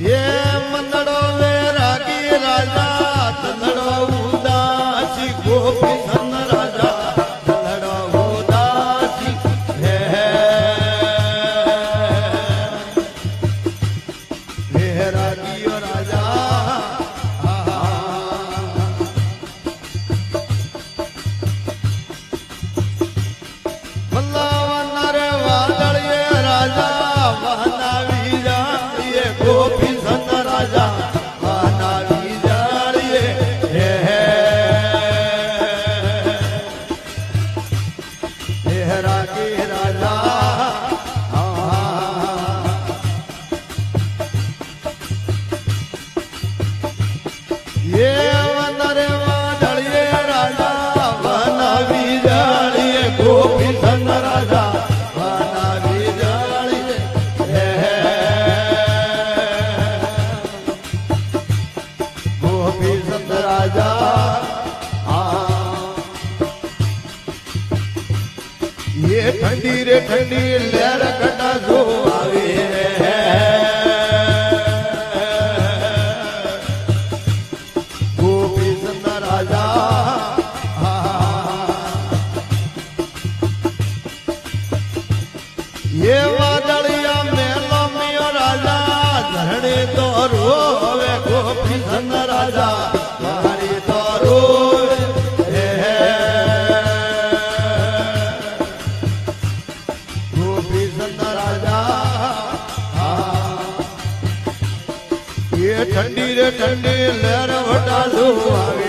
ये मंदड़ो वे रागी राजा तंदड़ो उदासी गोपी सन राजा तंदड़ो उदासी हे रागी राजा गोपी सन राजा वानावी जाड़िए हे रागी राजा ये वनर वादड़िए राजा वानावी जाड़िए गोपी सन राजा वानावी जाड़िए गोपी सन राजा ये ठंडी रे ठंडी लहर घटा जो आवे गोपी सन राजा ये वादड़िया मेला मियो राजा धरणी तो रोवे गोपी सन राजा धरणी तो रोवे गोपी सन राजा ये ठंडी रे ठंडी लहर वटा जो आवे